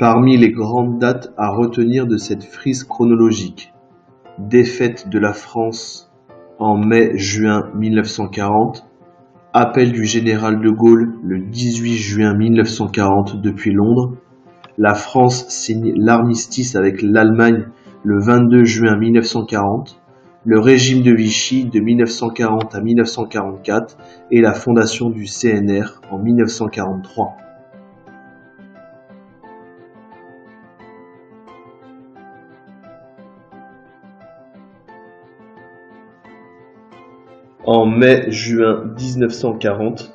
Parmi les grandes dates à retenir de cette frise chronologique: défaite de la France en mai-juin 1940, appel du général de Gaulle le 18 juin 1940 depuis Londres, la France signe l'armistice avec l'Allemagne le 22 juin 1940, le régime de Vichy de 1940 à 1944 et la fondation du CNR en 1943. En mai-juin 1940,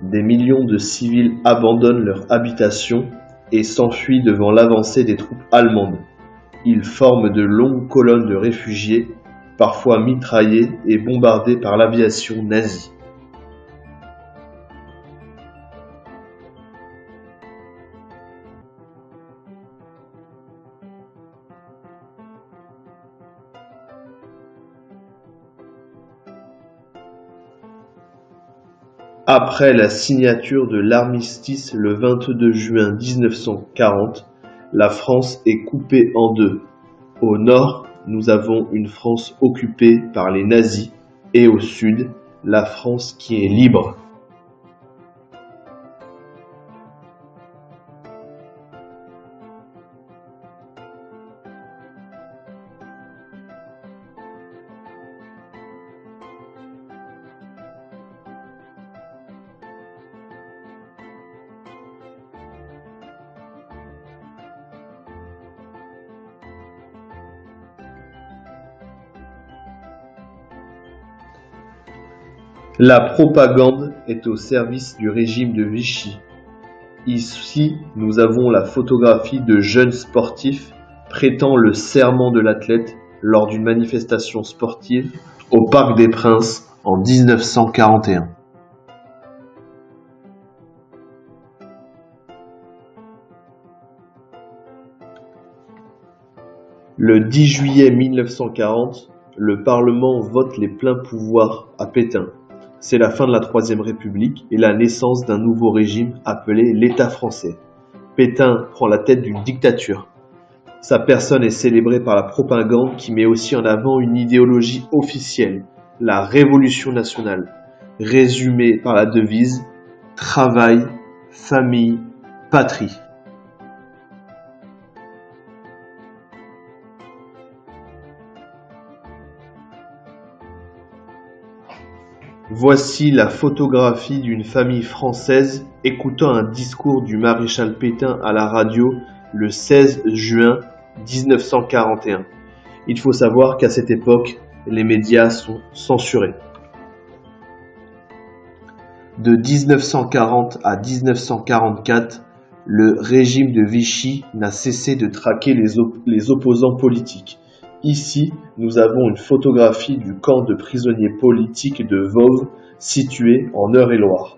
des millions de civils abandonnent leur habitation et s'enfuient devant l'avancée des troupes allemandes. Ils forment de longues colonnes de réfugiés, parfois mitraillés et bombardés par l'aviation nazie. Après la signature de l'armistice le 22 juin 1940, la France est coupée en deux. Au nord, nous avons une France occupée par les nazis et au sud, la France qui est libre. La propagande est au service du régime de Vichy. Ici, nous avons la photographie de jeunes sportifs prêtant le serment de l'athlète lors d'une manifestation sportive au Parc des Princes en 1941. Le 10 juillet 1940, le Parlement vote les pleins pouvoirs à Pétain. C'est la fin de la Troisième République et la naissance d'un nouveau régime appelé l'État français. Pétain prend la tête d'une dictature. Sa personne est célébrée par la propagande qui met aussi en avant une idéologie officielle, la Révolution nationale, résumée par la devise « Travail, famille, patrie ». Voici la photographie d'une famille française écoutant un discours du maréchal Pétain à la radio le 16 juin 1941. Il faut savoir qu'à cette époque, les médias sont censurés. De 1940 à 1944, le régime de Vichy n'a cessé de traquer les opposants politiques. Ici, nous avons une photographie du camp de prisonniers politiques de Voves, situé en Eure-et-Loir.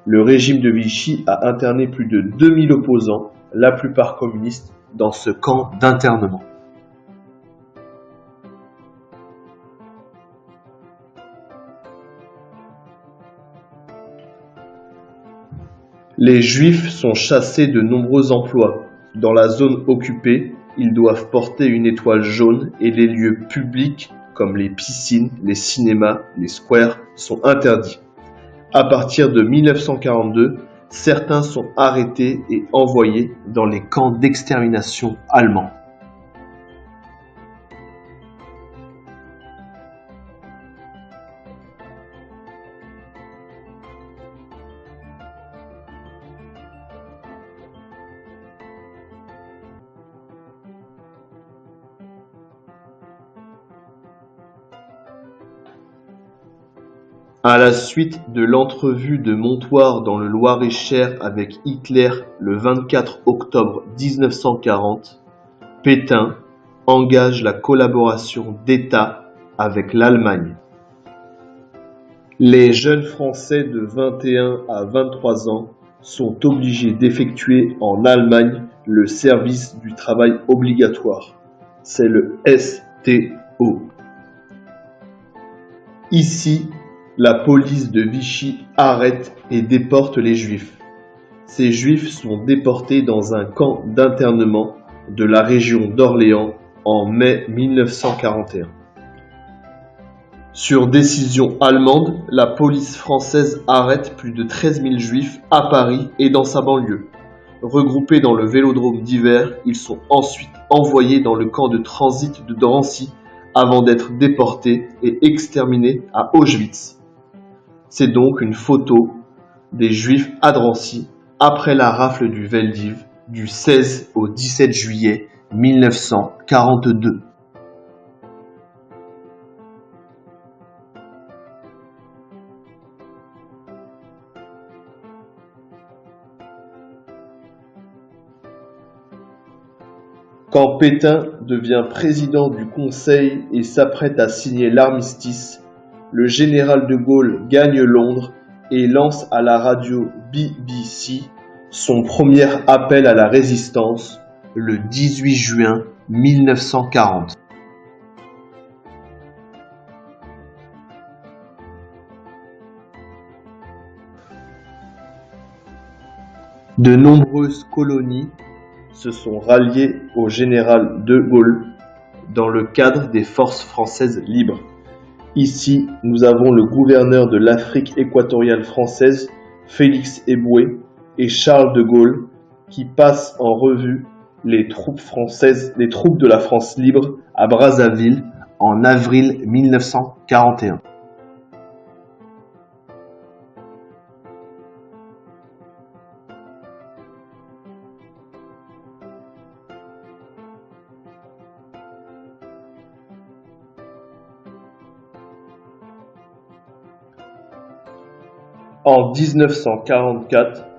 Le régime de Vichy a interné plus de 2000 opposants, la plupart communistes, dans ce camp d'internement. Les Juifs sont chassés de nombreux emplois. Dans la zone occupée, ils doivent porter une étoile jaune et les lieux publics comme les piscines, les cinémas, les squares sont interdits. À partir de 1942, certains sont arrêtés et envoyés dans les camps d'extermination allemands. À la suite de l'entrevue de Montoire dans le Loir-et-Cher avec Hitler le 24 octobre 1940, Pétain engage la collaboration d'État avec l'Allemagne. Les jeunes Français de 21 à 23 ans sont obligés d'effectuer en Allemagne le service du travail obligatoire. C'est le STO. Ici, la police de Vichy arrête et déporte les Juifs. ces Juifs sont déportés dans un camp d'internement de la région d'Orléans en mai 1941. Sur décision allemande, la police française arrête plus de 13 000 Juifs à Paris et dans sa banlieue. Regroupés dans le Vélodrome d'Hiver, ils sont ensuite envoyés dans le camp de transit de Drancy avant d'être déportés et exterminés à Auschwitz. C'est donc une photo des Juifs à Drancy après la rafle du Veldiv du 16 au 17 juillet 1942. Quand Pétain devient président du Conseil et s'apprête à signer l'armistice, le général de Gaulle gagne Londres et lance à la radio BBC son premier appel à la résistance le 18 juin 1940. De nombreuses colonies se sont ralliées au général de Gaulle dans le cadre des forces françaises libres. Ici, nous avons le gouverneur de l'Afrique équatoriale française, Félix Éboué, et Charles de Gaulle, qui passent en revue les troupes de la France libre à Brazzaville en avril 1941. En 1944,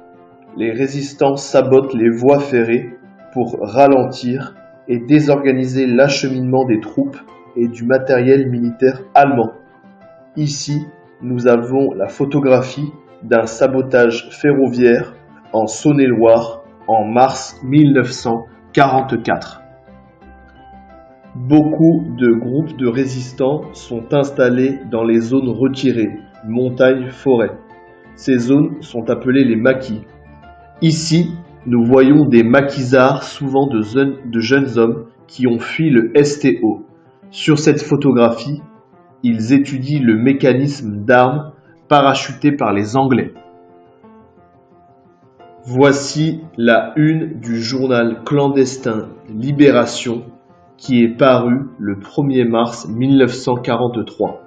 les résistants sabotent les voies ferrées pour ralentir et désorganiser l'acheminement des troupes et du matériel militaire allemand. Ici, nous avons la photographie d'un sabotage ferroviaire en Saône-et-Loire en mars 1944. Beaucoup de groupes de résistants sont installés dans les zones retirées, montagnes-forêts. Ces zones sont appelées les maquis. Ici, nous voyons des maquisards, souvent de jeunes hommes qui ont fui le STO. Sur cette photographie, ils étudient le mécanisme d'armes parachutées par les Anglais. Voici la une du journal clandestin Libération qui est paru le 1er mars 1943.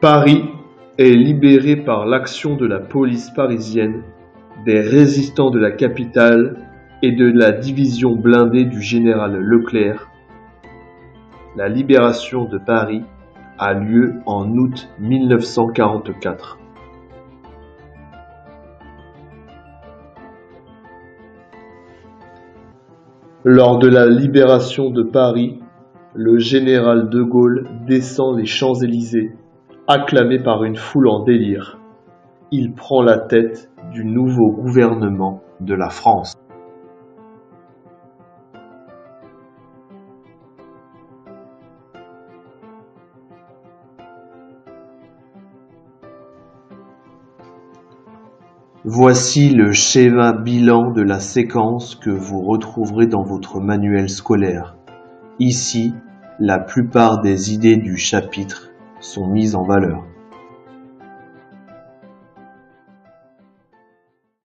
Paris est libéré par l'action de la police parisienne, des résistants de la capitale et de la division blindée du général Leclerc. La libération de Paris a lieu en août 1944. Lors de la libération de Paris, le général de Gaulle descend les Champs-Élysées, acclamé par une foule en délire. Il prend la tête du nouveau gouvernement de la France. Voici le schéma bilan de la séquence que vous retrouverez dans votre manuel scolaire. Ici, la plupart des idées du chapitre sont mises en valeur.